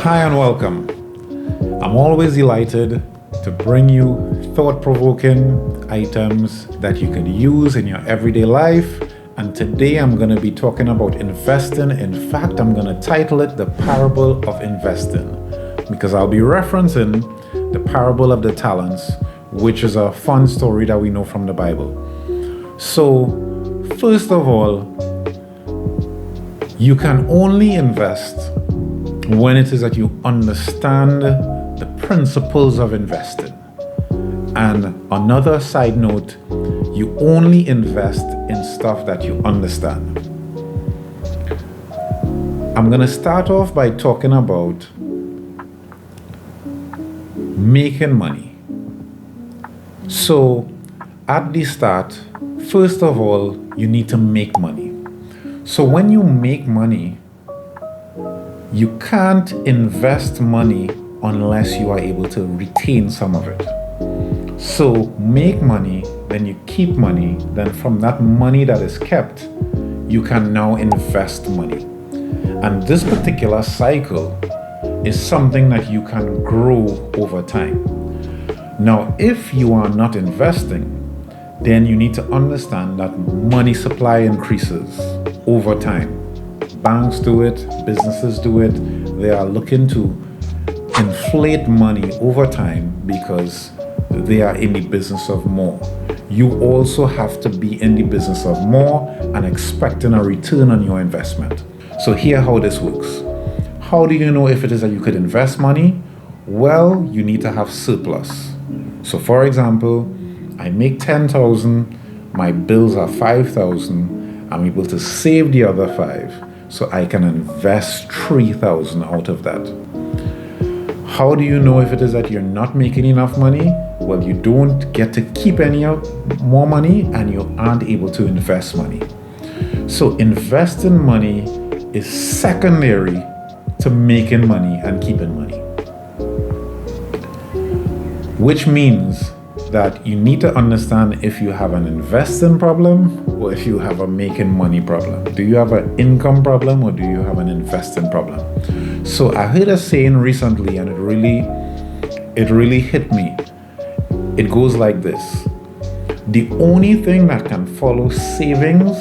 Hi and welcome. I'm always delighted to bring you thought-provoking items that you can use in your everyday life. And today I'm going to be talking about investing. In fact, I'm going to title it The Parable of Investing because I'll be referencing the parable of the talents, which is a fun story that we know from the Bible. So, first of all, you can only invest when it is that you understand the principles of investing. And another side note, you only invest in stuff that you understand. I'm going to start off by talking about making money. So, at the start, first of all, you need to make money. So, when you make money, you can't invest money unless you are able to retain some of it. So make money, then you keep money, then from that money that is kept, you can now invest money. And this particular cycle is something that you can grow over time. Now, if you are not investing, then you need to understand that money supply increases over time. Banks do it, businesses do it. They are looking to inflate money over time because they are in the business of more. You also have to be in the business of more and expecting a return on your investment. So here how this works. How do you know if it is that you could invest money? Well, you need to have surplus. So for example, I make 10,000, my bills are 5,000, I'm able to save the other 5. So I can invest 3,000 out of that. How do you know if it is that you're not making enough money? Well, you don't get to keep any more money and you aren't able to invest money. So investing money is secondary to making money and keeping money. Which means that you need to understand if you have an investing problem or if you have a making money problem. Do you have an income problem or do you have an investing problem? So I heard a saying recently and it really hit me. It goes like this. The only thing that can follow savings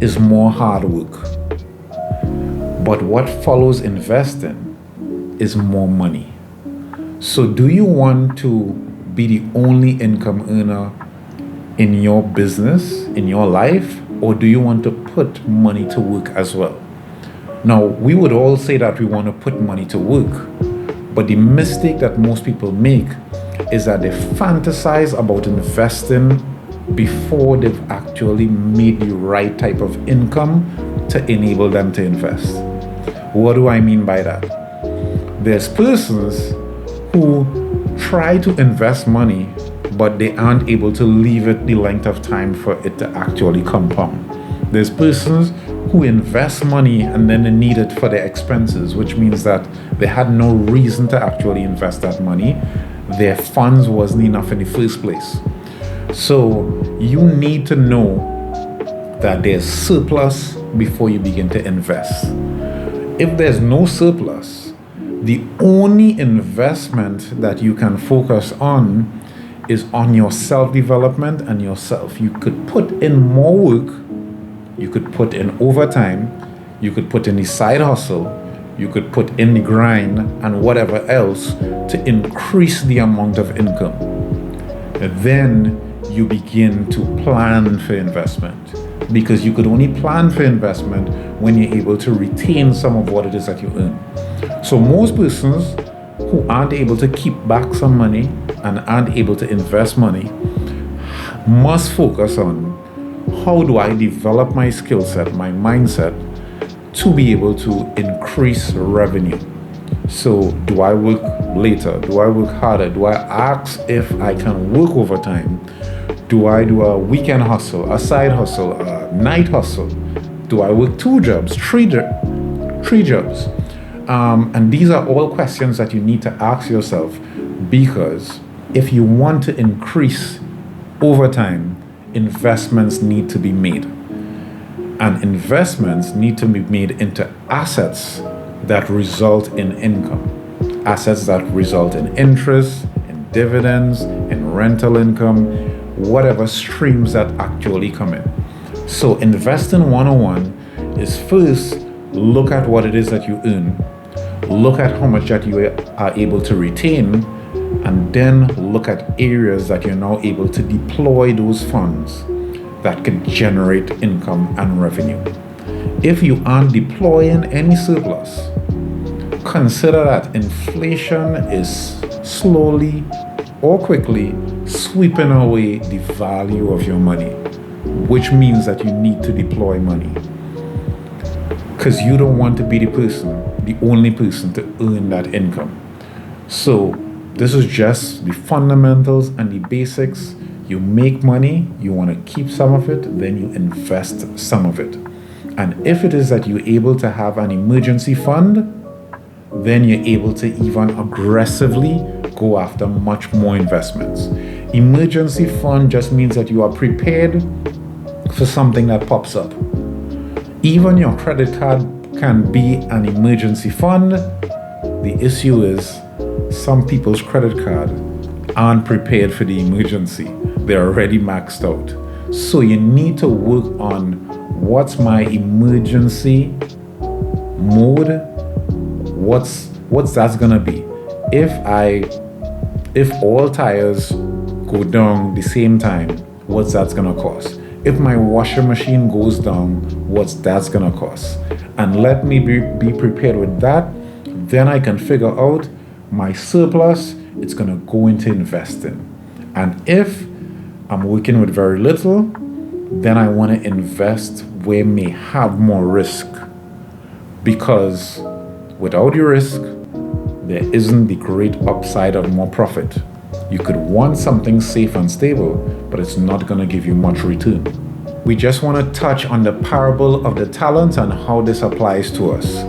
is more hard work. But what follows investing is more money. So do you want to be the only income earner in your business, in your life, or do you want to put money to work as well? Now, we would all say that we want to put money to work, but the mistake that most people make is that they fantasize about investing before they've actually made the right type of income to enable them to invest. What do I mean by that? There's persons who try to invest money, but they aren't able to leave it the length of time for it to actually compound. There's persons who invest money and then they need it for their expenses, which means that they had no reason to actually invest that money. Their funds wasn't enough in the first place. So you need to know that there's surplus before you begin to invest. If there's no surplus, the only investment that you can focus on is on your self-development and yourself. You could put in more work, you could put in overtime, you could put in the side hustle, you could put in the grind and whatever else to increase the amount of income. And then you begin to plan for investment because you could only plan for investment when you're able to retain some of what it is that you earn. So most persons who aren't able to keep back some money and aren't able to invest money must focus on how do I develop my skill set, my mindset to be able to increase revenue. So do I work later? Do I work harder? Do I ask if I can work overtime? Do I do a weekend hustle, a side hustle, a night hustle? Do I work 2 jobs, 3 jobs? And these are all questions that you need to ask yourself because if you want to increase over time, investments need to be made. And investments need to be made into assets that result in income, assets that result in interest, in dividends, in rental income, whatever streams that actually come in. So investing 101 is first look at what it is that you earn, look at how much that you are able to retain, and then look at areas that you're now able to deploy those funds that can generate income and revenue. If you aren't deploying any surplus, consider that inflation is slowly or quickly sweeping away the value of your money, which means that you need to deploy money. Because you don't want to be the only person to earn that income. So this is just the fundamentals and the basics. You make money, you want to keep some of it, then you invest some of it. And if it is that you're able to have an emergency fund, then you're able to even aggressively go after much more investments. Emergency fund just means that you are prepared for something that pops up. Even your credit card can be an emergency fund. The issue is some people's credit card aren't prepared for the emergency. They're already maxed out. So you need to work on what's my emergency mode, what's that's gonna be. If all tires go down the same time, what's that's gonna cost? If my washing machine goes down, what's that's gonna cost? And let me be prepared with that. Then I can figure out my surplus, it's gonna go into investing. And if I'm working with very little, then I wanna invest where may have more risk. Because without the risk, there isn't the great upside of more profit. You could want something safe and stable, but it's not gonna give you much return. We just wanna touch on the parable of the talents and how this applies to us.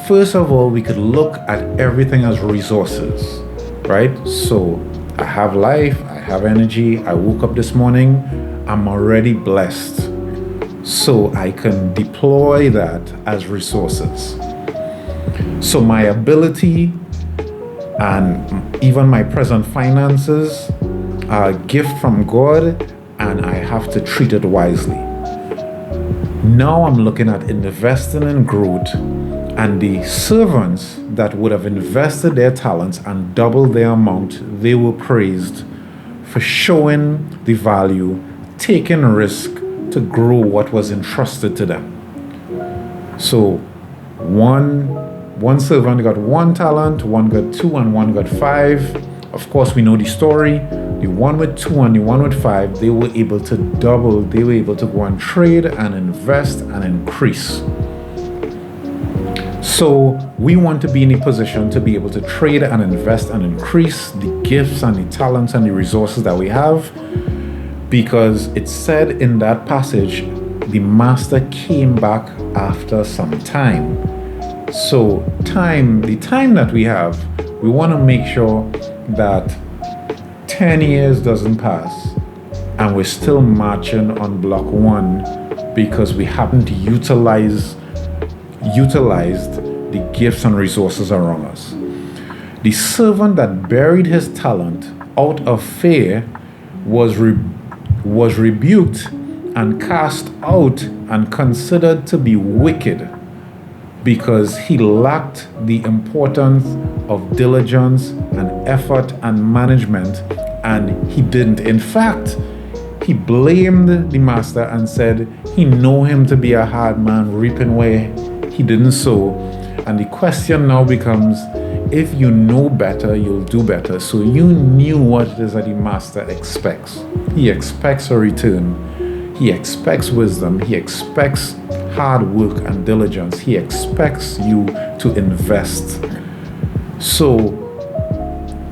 First of all, we could look at everything as resources, right? So I have life, I have energy, I woke up this morning, I'm already blessed. So I can deploy that as resources. So my ability and even my present finances are a gift from God, and I have to treat it wisely. Now I'm looking at investing in growth, and the servants that would have invested their talents and doubled their amount, they were praised for showing the value, taking risk to grow what was entrusted to them. So one servant got 1 talent, one got 2, and one got 5. Of course, we know the story. The one with 2 and the one with 5, they were able to double. They were able to go and trade and invest and increase. So we want to be in a position to be able to trade and invest and increase the gifts and the talents and the resources that we have, because it said in that passage, the master came back after some time. So the time that we have, we want to make sure that 10 years doesn't pass and we're still marching on block 1 because we haven't utilized the gifts and resources around us. The servant that buried his talent out of fear was rebuked and cast out and considered to be wicked, because he lacked the importance of diligence and effort and management, and he didn't. In fact, he blamed the master and said he know him to be a hard man, reaping where he didn't sow. And the question now becomes, if you know better, you'll do better. So you knew what it is that the master expects. He expects a return. He expects wisdom. He expects hard work and diligence. He expects you to invest. So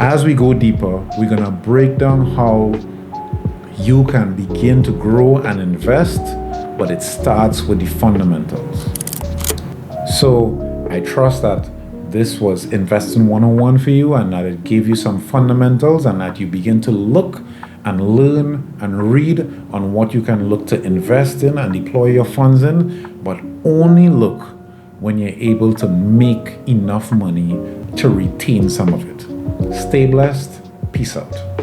as we go deeper, we're going to break down how you can begin to grow and invest, but it starts with the fundamentals. So I trust that this was Investing 101 for you, and that it gave you some fundamentals, and that you begin to look and learn and read on what you can look to invest in and deploy your funds in, but only look when you're able to make enough money to retain some of it. Stay blessed. Peace out.